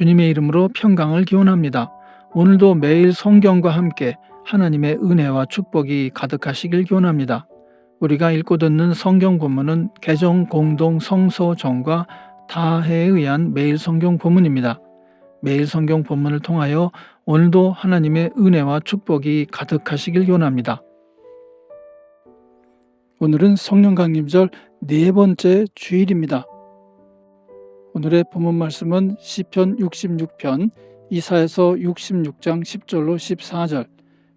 주님의 이름으로 평강을 기원합니다. 오늘도 매일 성경과 함께 하나님의 은혜와 축복이 가득하시길 기원합니다. 우리가 읽고 듣는 성경 본문은 개정 공동 성서정과 다해에 의한 매일 성경 본문입니다. 매일 성경 본문을 통하여 오늘도 하나님의 은혜와 축복이 가득하시길 기원합니다. 오늘은 성령 강림절 네 번째 주일입니다. 오늘의 본문 말씀은 시편 66편, 이사야서 66장 10절로 14절,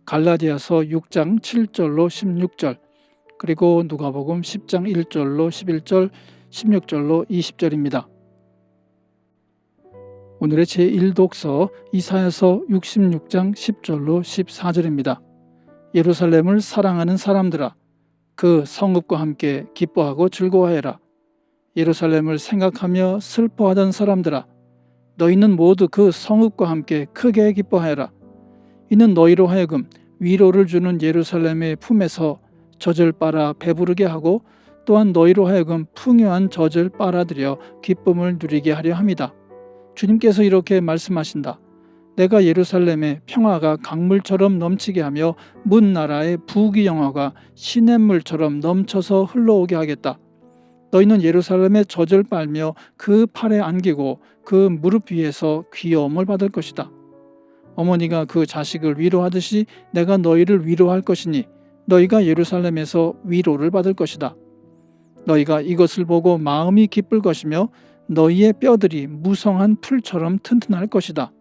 갈라디아서 6장 7절로 16절, 그리고 누가복음 10장 1절로 11절, 16절로 20절입니다. 오늘의 제1독서 이사야서 66장 10절로 14절입니다. 예루살렘을 사랑하는 사람들아, 그 성읍과 함께 기뻐하고 즐거워해라. 예루살렘을 생각하며 슬퍼하던 사람들아, 너희는 모두 그 성읍과 함께 크게 기뻐하여라. 이는 너희로 하여금 위로를 주는 예루살렘의 품에서 젖을 빨아 배부르게 하고 또한 너희로 하여금 풍요한 젖을 빨아들여 기쁨을 누리게 하려 함이다. 주님께서 이렇게 말씀하신다. 내가 예루살렘의 평화가 강물처럼 넘치게 하며 문 나라의 부귀영화가 시냇물처럼 넘쳐서 흘러오게 하겠다. 너희는 예루살렘의 젖을 빨며 그 팔에 안기고 그 무릎 위에서 귀여움을 받을 것이다. 어머니가 그 자식을 위로하듯이 내가 너희를 위로할 것이니 너희가 예루살렘에서 위로를 받을 것이다. 너희가 이것을 보고 마음이 기쁠 것이며 너희의 뼈들이 무성한 풀처럼 튼튼할 것이다.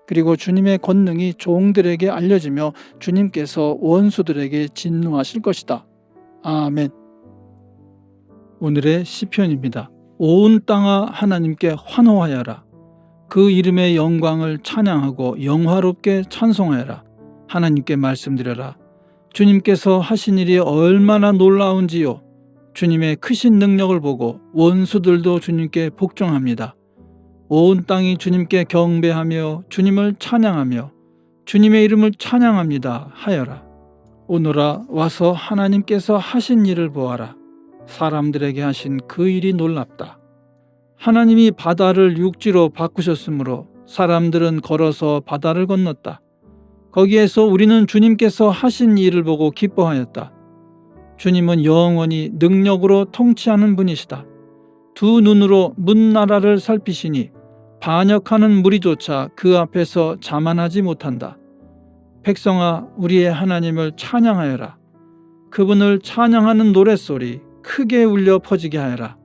그리고 주님의 권능이 종들에게 알려지며 주님께서 원수들에게 진노하실 것이다. 아멘. 오늘의 시편입니다. 온 땅아 하나님께 환호하여라. 그 이름의 영광을 찬양하고 영화롭게 찬송하여라. 하나님께 말씀드려라. 주님께서 하신 일이 얼마나 놀라운지요. 주님의 크신 능력을 보고 원수들도 주님께 복종합니다. 온 땅이 주님께 경배하며 주님을 찬양하며 주님의 이름을 찬양합니다 하여라. 오너라 와서 하나님께서 하신 일을 보아라. 사람들에게 하신 그 일이 놀랍다. 하나님이 바다를 육지로 바꾸셨으므로 사람들은 걸어서 바다를 건넜다. 거기에서 우리는 주님께서 하신 일을 보고 기뻐하였다. 주님은 영원히 능력으로 통치하는 분이시다. 두 눈으로 문나라를 살피시니 반역하는 무리조차 그 앞에서 자만하지 못한다. 백성아, 우리의 하나님을 찬양하여라. 그분을 찬양하는 노랫소리 크게 울려 퍼지게 하여라.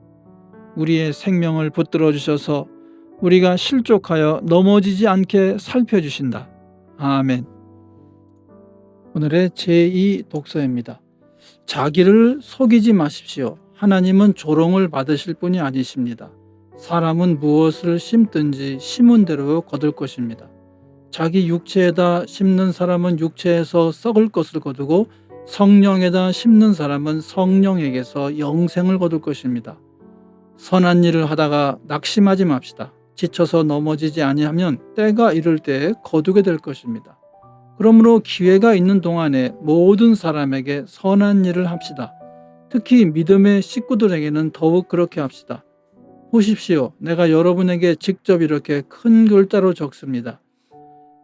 우리의 생명을 붙들어 주셔서 우리가 실족하여 넘어지지 않게 살펴주신다. 아멘. 오늘의 제2독서입니다. 자기를 속이지 마십시오. 하나님은 조롱을 받으실 분이 아니십니다. 사람은 무엇을 심든지 심은 대로 거둘 것입니다. 자기 육체에다 심는 사람은 육체에서 썩을 것을 거두고 성령에다 심는 사람은 성령에게서 영생을 거둘 것입니다. 선한 일을 하다가 낙심하지 맙시다. 지쳐서 넘어지지 아니하면 때가 이를 때에 거두게 될 것입니다. 그러므로 기회가 있는 동안에 모든 사람에게 선한 일을 합시다. 특히 믿음의 식구들에게는 더욱 그렇게 합시다. 보십시오. 내가 여러분에게 직접 이렇게 큰 글자로 적습니다.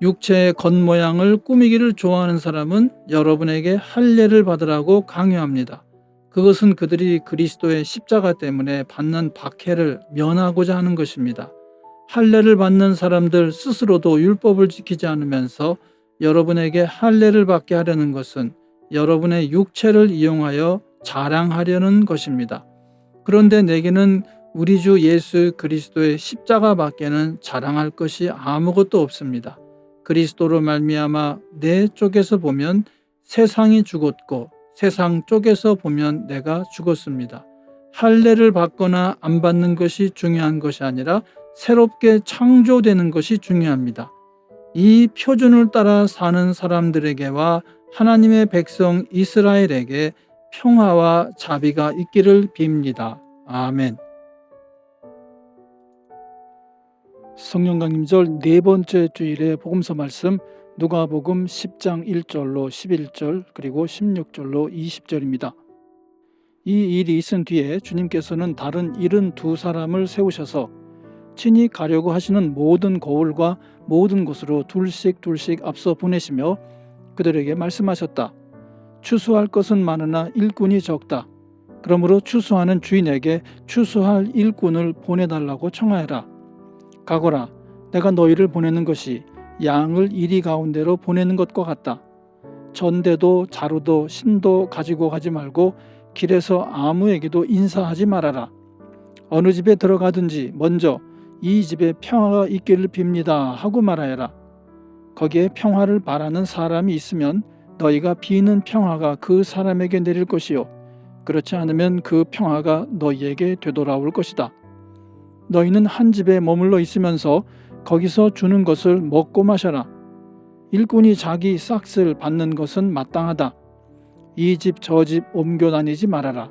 육체의 겉모양을 꾸미기를 좋아하는 사람은 여러분에게 할례를 받으라고 강요합니다. 그것은 그들이 그리스도의 십자가 때문에 받는 박해를 면하고자 하는 것입니다. 할례를 받는 사람들 스스로도 율법을 지키지 않으면서 여러분에게 할례를 받게 하려는 것은 여러분의 육체를 이용하여 자랑하려는 것입니다. 그런데 내게는 우리 주 예수 그리스도의 십자가밖에는 자랑할 것이 아무것도 없습니다. 그리스도로 말미암아 내 쪽에서 보면 세상이 죽었고 세상 쪽에서 보면 내가 죽었습니다. 할례를 받거나 안 받는 것이 중요한 것이 아니라 새롭게 창조되는 것이 중요합니다. 이 표준을 따라 사는 사람들에게와 하나님의 백성 이스라엘에게 평화와 자비가 있기를 빕니다. 아멘. 성령 강림절 네 번째 주일의 복음서 말씀 누가복음 10장 1절로 11절 그리고 16절로 20절입니다. 이 일이 있은 뒤에 주님께서는 다른 72사람을 세우셔서 친히 가려고 하시는 모든 거울과 모든 곳으로 둘씩 앞서 보내시며 그들에게 말씀하셨다. 추수할 것은 많으나 일꾼이 적다. 그러므로 추수하는 주인에게 추수할 일꾼을 보내달라고 청하여라. 가거라. 내가 너희를 보내는 것이 양을 이리 가운데로 보내는 것과 같다. 전대도 자루도 신도 가지고 가지 말고 길에서 아무에게도 인사하지 말아라. 어느 집에 들어가든지 먼저 이 집에 평화가 있기를 빕니다 하고 말하여라. 거기에 평화를 바라는 사람이 있으면 너희가 비는 평화가 그 사람에게 내릴 것이요 그렇지 않으면 그 평화가 너희에게 되돌아올 것이다. 너희는 한 집에 머물러 있으면서 거기서 주는 것을 먹고 마셔라. 일꾼이 자기 싹을 받는 것은 마땅하다. 이 집 저 집 옮겨 다니지 말아라.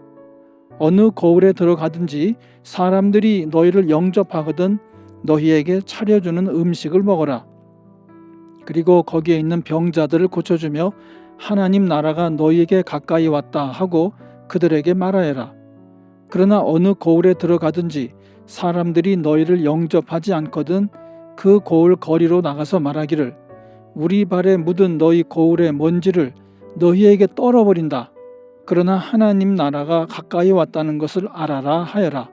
어느 거울에 들어가든지 사람들이 너희를 영접하거든 너희에게 차려주는 음식을 먹어라. 그리고 거기에 있는 병자들을 고쳐주며 하나님 나라가 너희에게 가까이 왔다 하고 그들에게 말하여라. 그러나 어느 거울에 들어가든지 사람들이 너희를 영접하지 않거든 그 거울 거리로 나가서 말하기를 우리 발에 묻은 너희 거울의 먼지를 너희에게 떨어버린다. 그러나 하나님 나라가 가까이 왔다는 것을 알아라 하여라.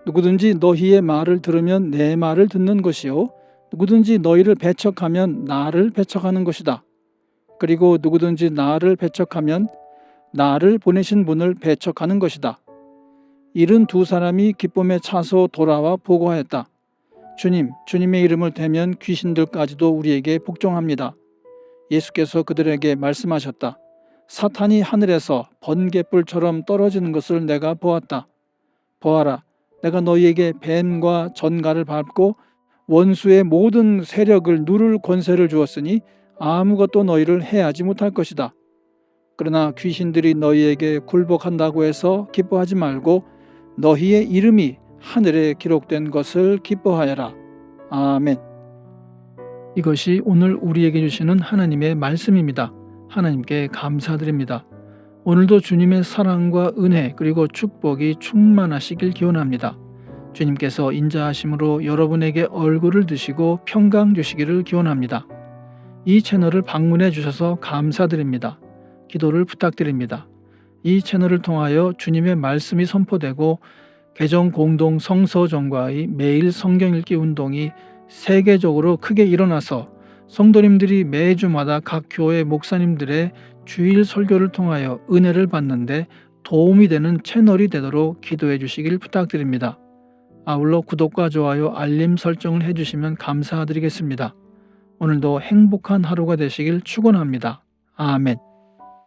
누구든지 너희의 말을 들으면 내 말을 듣는 것이요 누구든지 너희를 배척하면 나를 배척하는 것이다. 그리고 누구든지 나를 배척하면 나를 보내신 분을 배척하는 것이다. 72사람이 기쁨에 차서 돌아와 보고하였다. 주님의 이름을 대면 귀신들까지도 우리에게 복종합니다. 예수께서 그들에게 말씀하셨다. 사탄이 하늘에서 번갯불처럼 떨어지는 것을 내가 보았다. 보아라, 내가 너희에게 뱀과 전갈을 밟고 원수의 모든 세력을 누를 권세를 주었으니 아무것도 너희를 해하지 못할 것이다. 그러나 귀신들이 너희에게 굴복한다고 해서 기뻐하지 말고 너희의 이름이 하늘에 기록된 것을 기뻐하여라. 아멘. 이것이 오늘 우리에게 주시는 하나님의 말씀입니다. 하나님께 감사드립니다. 오늘도 주님의 사랑과 은혜 그리고 축복이 충만하시길 기원합니다. 주님께서 인자하심으로 여러분에게 얼굴을 드시고 평강 주시기를 기원합니다. 이 채널을 방문해 주셔서 감사드립니다. 기도를 부탁드립니다. 이 채널을 통하여 주님의 말씀이 선포되고 개정 공동 성서정과의 매일 성경 읽기 운동이 세계적으로 크게 일어나서 성도님들이 매주마다 각 교회 목사님들의 주일 설교를 통하여 은혜를 받는데 도움이 되는 채널이 되도록 기도해 주시길 부탁드립니다. 아울러 구독과 좋아요, 알림 설정을 해주시면 감사드리겠습니다. 오늘도 행복한 하루가 되시길 축원합니다. 아멘.